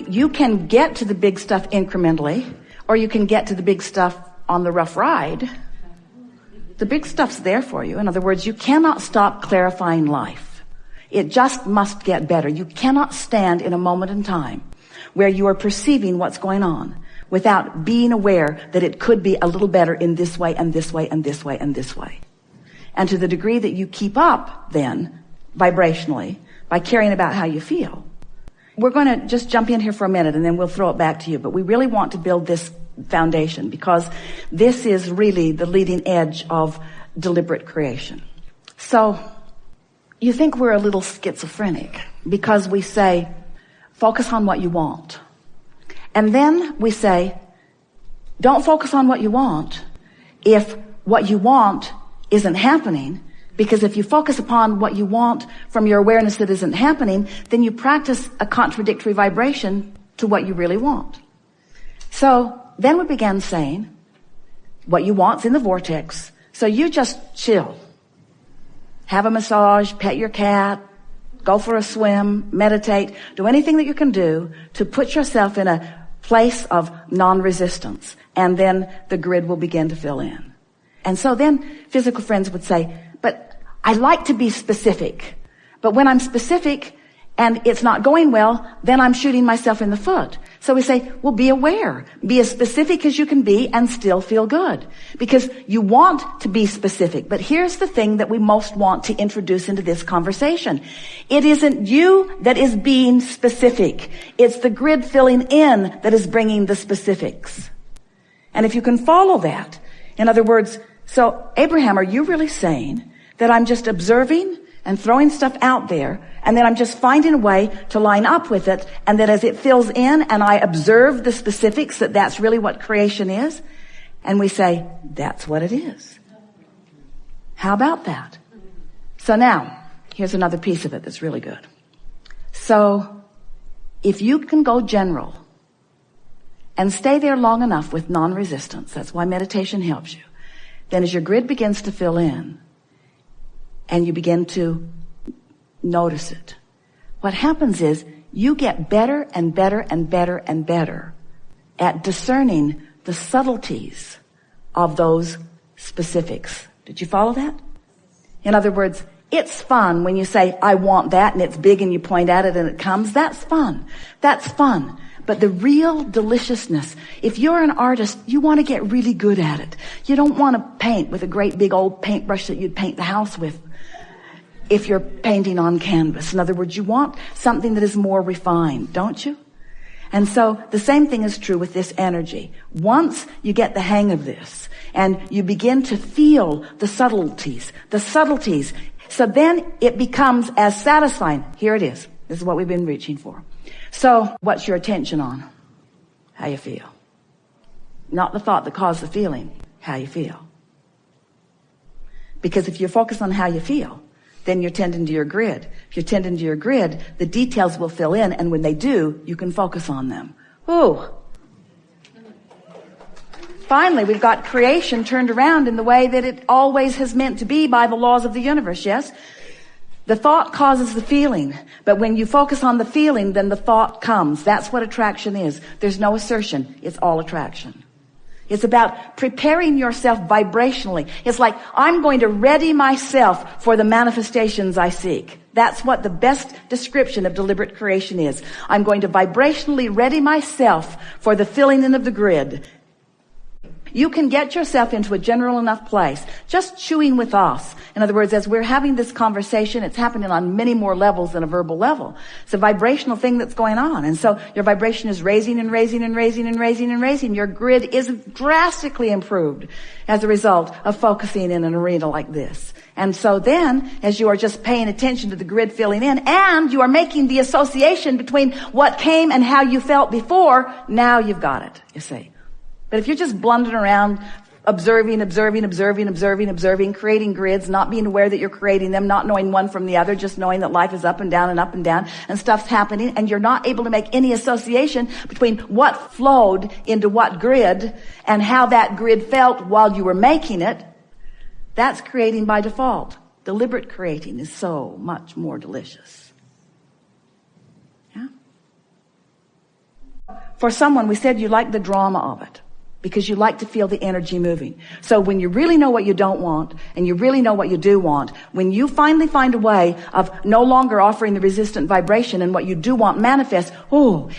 You can get to the big stuff incrementally, or you can get to the big stuff on the rough ride. The big stuff's there for you. In other words, you cannot stop clarifying life. It just must get better. You cannot stand in a moment in time where you are perceiving what's going on without being aware that it could be a little better in this way and this way and this way and this way. And to the degree that you keep up then, vibrationally, by caring about how you feel. We're going to just jump in here for a minute and then we'll throw it back to you. But we really want to build this foundation because this is really the leading edge of deliberate creation. So you think we're a little schizophrenic because we say, focus on what you want. And then we say, don't focus on what you want if what you want isn't happening. Because if you focus upon what you want from your awareness that isn't happening, then you practice a contradictory vibration to what you really want. So then we began saying, what you want's in the vortex. So you just chill. Have a massage, pet your cat, go for a swim, meditate, do anything that you can do to put yourself in a place of non-resistance. And then the grid will begin to fill in. And so then physical friends would say, but I like to be specific. But when I'm specific and it's not going well, then I'm shooting myself in the foot. So we say, well, be aware. Be as specific as you can be and still feel good. Because you want to be specific. But here's the thing that we most want to introduce into this conversation. It isn't you that is being specific. It's the grid filling in that is bringing the specifics. And if you can follow that, in other words, so Abraham, are you really saying that I'm just observing and throwing stuff out there, and then I'm just finding a way to line up with it, and that as it fills in and I observe the specifics, that that's really what creation is? And we say, that's what it is. How about that? So now, here's another piece of it that's really good. So, if you can go general and stay there long enough with non-resistance, that's why meditation helps you, then as your grid begins to fill in, and you begin to notice it, what happens is you get better and better and better and better at discerning the subtleties of those specifics. Did you follow that? In other words, it's fun when you say, I want that, and it's big and you point at it and it comes. That's fun. That's fun. But the real deliciousness, if you're an artist, you want to get really good at it. You don't want to paint with a great big old paintbrush that you'd paint the house with if you're painting on canvas. In other words, you want something that is more refined, don't you? And so the same thing is true with this energy. Once you get the hang of this and you begin to feel the subtleties, so then it becomes as satisfying. Here it is. This is what we've been reaching for. So what's your attention on? How you feel. Not the thought that caused the feeling, how you feel. Because if you focus on how you feel, then you're tending to your grid. If you're tending to your grid, the details will fill in, and when they do, you can focus on them. Ooh. Finally, we've got creation turned around in the way that it always has meant to be by the laws of the universe, yes? The thought causes the feeling, but when you focus on the feeling, then the thought comes. That's what attraction is. There's no assertion. It's all attraction. It's about preparing yourself vibrationally. It's like, I'm going to ready myself for the manifestations I seek. That's what the best description of deliberate creation is. I'm going to vibrationally ready myself for the filling in of the grid. You can get yourself into a general enough place, just chewing with us. In other words, as we're having this conversation, it's happening on many more levels than a verbal level. It's a vibrational thing that's going on. And so your vibration is raising and raising and raising and raising and raising. Your grid is drastically improved as a result of focusing in an arena like this. And so then, as you are just paying attention to the grid filling in, and you are making the association between what came and how you felt before, now you've got it, you see. But if you're just blundering around, observing, creating grids, not being aware that you're creating them, not knowing one from the other, just knowing that life is up and down, and stuff's happening, and you're not able to make any association between what flowed into what grid and how that grid felt while you were making it, that's creating by default. Deliberate creating is so much more delicious. Yeah? for someone, we said you like the drama of it because you like to feel the energy moving. So when you really know what you don't want and you really know what you do want, when you finally find a way of no longer offering the resistant vibration and what you do want manifests,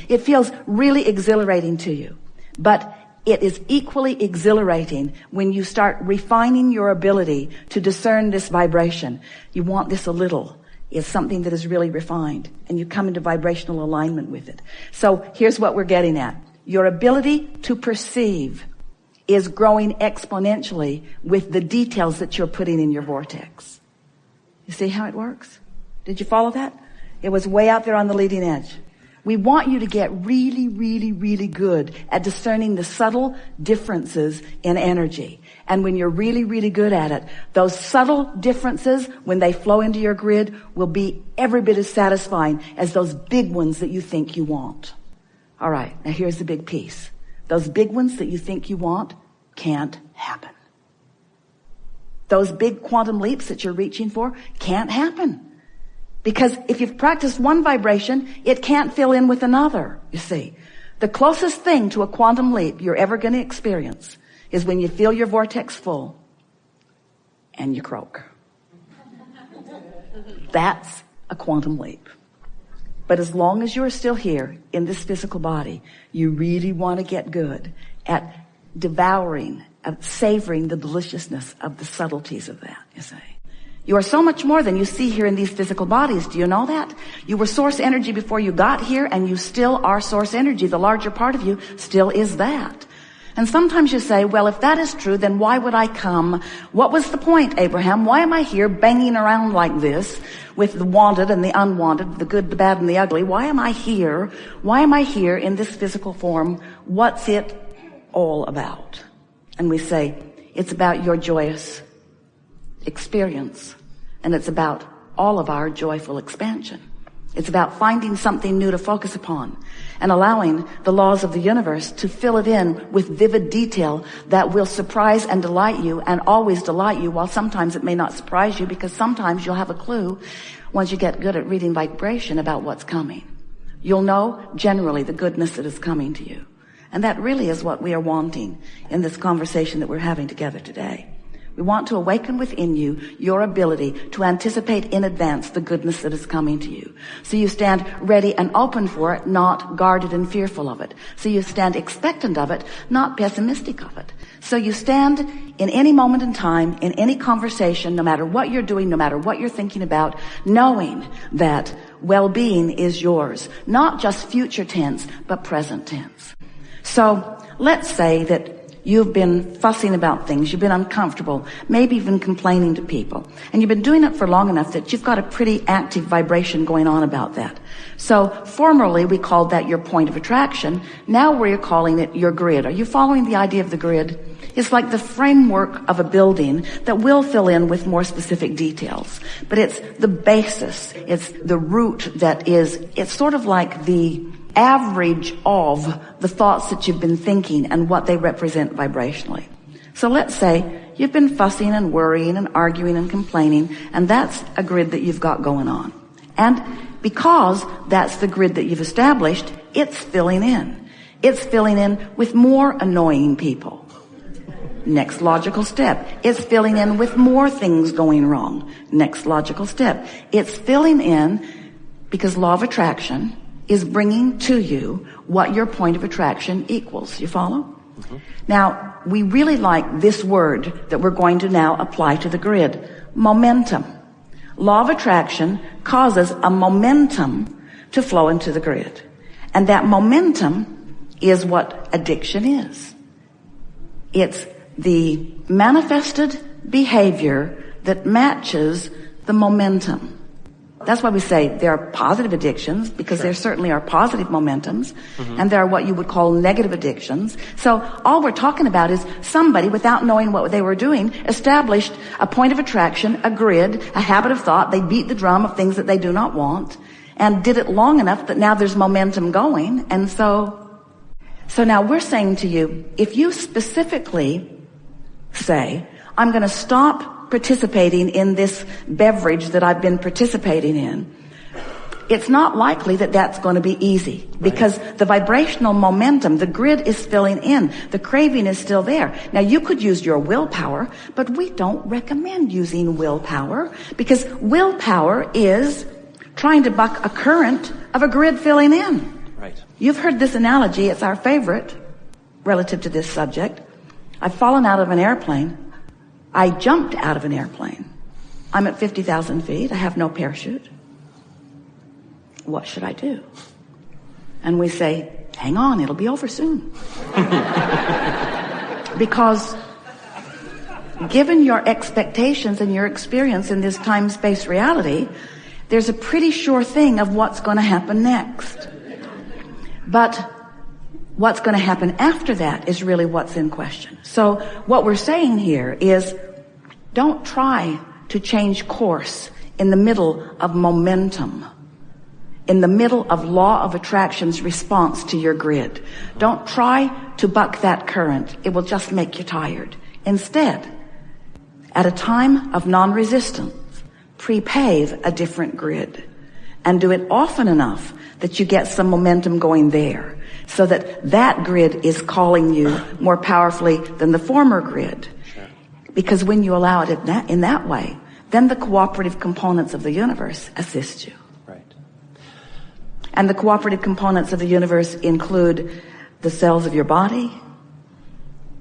it feels really exhilarating to you. But it is equally exhilarating when you start refining your ability to discern this vibration. You want this a little. It's something that is really refined, and you come into vibrational alignment with it. So here's what we're getting at. Your ability to perceive is growing exponentially with the details that you're putting in your vortex. You see how it works? Did you follow that? It was way out there on the leading edge. We want you to get really, really, really good at discerning the subtle differences in energy. And when you're really, really good at it, those subtle differences, when they flow into your grid, will be every bit as satisfying as those big ones that you think you want. All right, now here's the big piece. Those big ones that you think you want can't happen. Those big quantum leaps that you're reaching for can't happen. Because if you've practiced one vibration, it can't fill in with another, you see. The closest thing to a quantum leap you're ever going to experience is when you feel your vortex full and you croak. That's a quantum leap. But as long as you're still here in this physical body, you really want to get good at devouring, at savoring the deliciousness of the subtleties of that, you see. You are so much more than you see here in these physical bodies. Do you know that? You were source energy before you got here, and you still are source energy. The larger part of you still is that. And sometimes you say, well, if that is true, then why would I come? What was the point, Abraham? Why am I here banging around like this with the wanted and the unwanted, the good, the bad, and the ugly? Why am I here? Why am I here in this physical form? What's it all about? And we say, it's about your joyous experience, and it's about all of our joyful expansion. It's about finding something new to focus upon and allowing the laws of the universe to fill it in with vivid detail that will surprise and delight you, and always delight you, while sometimes it may not surprise you, because sometimes you'll have a clue once you get good at reading vibration about what's coming. You'll know generally the goodness that is coming to you. And that really is what we are wanting in this conversation that we're having together today. We want to awaken within you your ability to anticipate in advance the goodness that is coming to you. So you stand ready and open for it, not guarded and fearful of it. So you stand expectant of it, not pessimistic of it. So you stand in any moment in time, in any conversation, no matter what you're doing, no matter what you're thinking about, knowing that well-being is yours. Not just future tense, but present tense. So let's say that you've been fussing about things, you've been uncomfortable, maybe even complaining to people. And you've been doing it for long enough that you've got a pretty active vibration going on about that. So formerly we called that your point of attraction. Now we're calling it your grid. Are you following the idea of the grid? It's like the framework of a building that will fill in with more specific details. But it's the basis. It's the root that is, it's sort of like the average of the thoughts that you've been thinking and what they represent vibrationally. So let's say you've been fussing and worrying and arguing and complaining, and that's a grid that you've got going on. And because that's the grid that you've established, it's filling in. It's filling in with more annoying people. Next logical step. It's filling in with more things going wrong. Next logical step. It's filling in because law of attraction is bringing to you what your point of attraction equals. You follow? Mm-hmm. Now, we really like this word that we're going to now apply to the grid. Momentum. Law of attraction causes a momentum to flow into the grid. And that momentum is what addiction is. It's the manifested behavior that matches the momentum. That's why we say there are positive addictions, because there certainly are positive momentums, and there are what you would call negative addictions. So all we're talking about is somebody, without knowing what they were doing, established a point of attraction, a grid, a habit of thought. They beat the drum of things that they do not want, and did it long enough that now there's momentum going. And so now we're saying to you, if you specifically say, I'm going to stop participating in this beverage that I've been participating in, it's not likely that that's going to be easy, because the vibrational momentum, the grid is filling in. The craving is still there. Now, you could use your willpower, but we don't recommend using willpower, because willpower is trying to buck a current of a grid filling in. Right. You've heard this analogy. It's our favorite relative to this subject. I've fallen out of an airplane. I jumped out of an airplane. I'm at 50,000 feet. I have no parachute. What should I do? And we say, hang on, it'll be over soon. Because given your expectations and your experience in this time-space reality, there's a pretty sure thing of what's going to happen next. But what's going to happen after that is really what's in question. So what we're saying here is, don't try to change course in the middle of momentum, in the middle of law of attraction's response to your grid. Don't try to buck that current. It will just make you tired. Instead, at a time of non-resistance, prepave a different grid, and do it often enough that you get some momentum going there, so that that grid is calling you more powerfully than the former grid. Because when you allow it in that way, then the cooperative components of the universe assist you. Right. And the cooperative components of the universe include the cells of your body.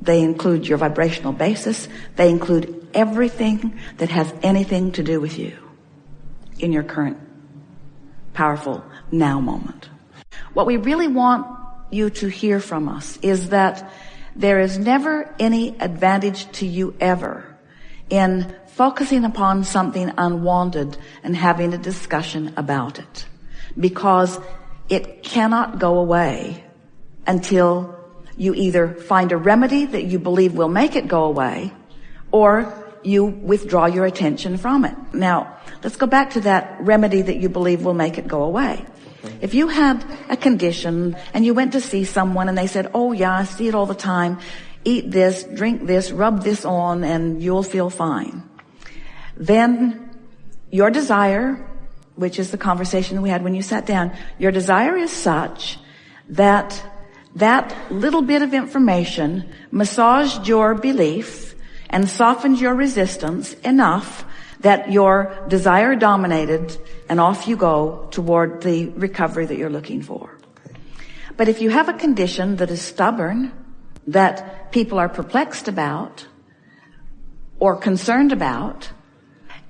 They include your vibrational basis. They include everything that has anything to do with you in your current powerful now moment. What we really want you to hear from us is that there is never any advantage to you ever in focusing upon something unwanted and having a discussion about it, because it cannot go away until you either find a remedy that you believe will make it go away, or you withdraw your attention from it. Now, let's go back to that remedy that you believe will make it go away. If you had a condition and you went to see someone and they said, oh yeah, I see it all the time, eat this, drink this, rub this on, and you'll feel fine. Then your desire, which is the conversation we had when you sat down, your desire is such that that little bit of information massaged your belief and softened your resistance enough that your desire dominated, and off you go toward the recovery that you're looking for. But if you have a condition that is stubborn, that people are perplexed about or concerned about,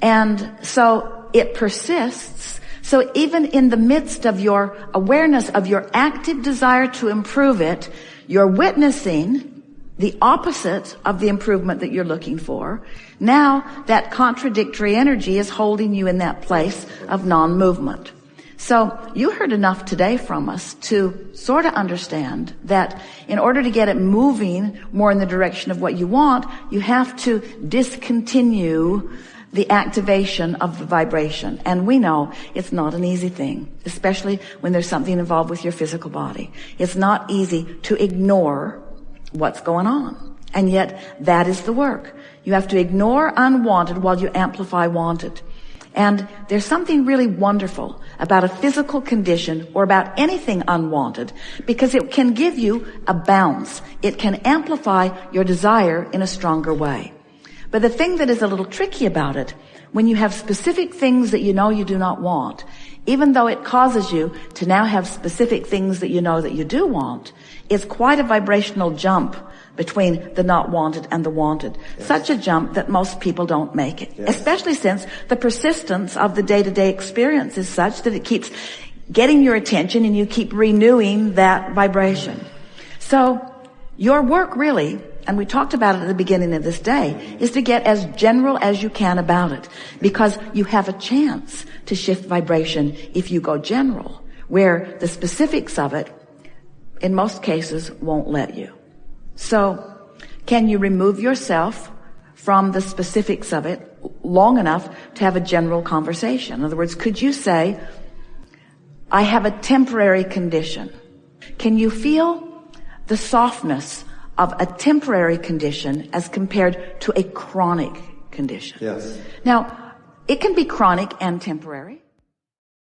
and so it persists, so even in the midst of your awareness of your active desire to improve it, you're witnessing the opposite of the improvement that you're looking for. Now that contradictory energy is holding you in that place of non-movement. So you heard enough today from us to sort of understand that in order to get it moving more in the direction of what you want, you have to discontinue the activation of the vibration. And we know it's not an easy thing, especially when there's something involved with your physical body. It's not easy to ignore what's going on. And yet that is the work. You have to ignore unwanted while you amplify wanted. And there's something really wonderful about a physical condition or about anything unwanted, because it can give you a bounce. It can amplify your desire in a stronger way. But the thing that is a little tricky about it, when you have specific things that you know you do not want, even though it causes you to now have specific things that you know that you do want, it's quite a vibrational jump between the not wanted and the wanted. Yes. Such a jump that most people don't make it. Yes. Especially since the persistence of the day-to-day experience is such that it keeps getting your attention and you keep renewing that vibration. So your work really, and we talked about it at the beginning of this day, is to get as general as you can about it, because you have a chance to shift vibration if you go general, where the specifics of it, in most cases, won't let you. So, can you remove yourself from the specifics of it long enough to have a general conversation? In other words, could you say, I have a temporary condition. Can you feel the softness of a temporary condition as compared to a chronic condition? Yes. Now, it can be chronic and temporary.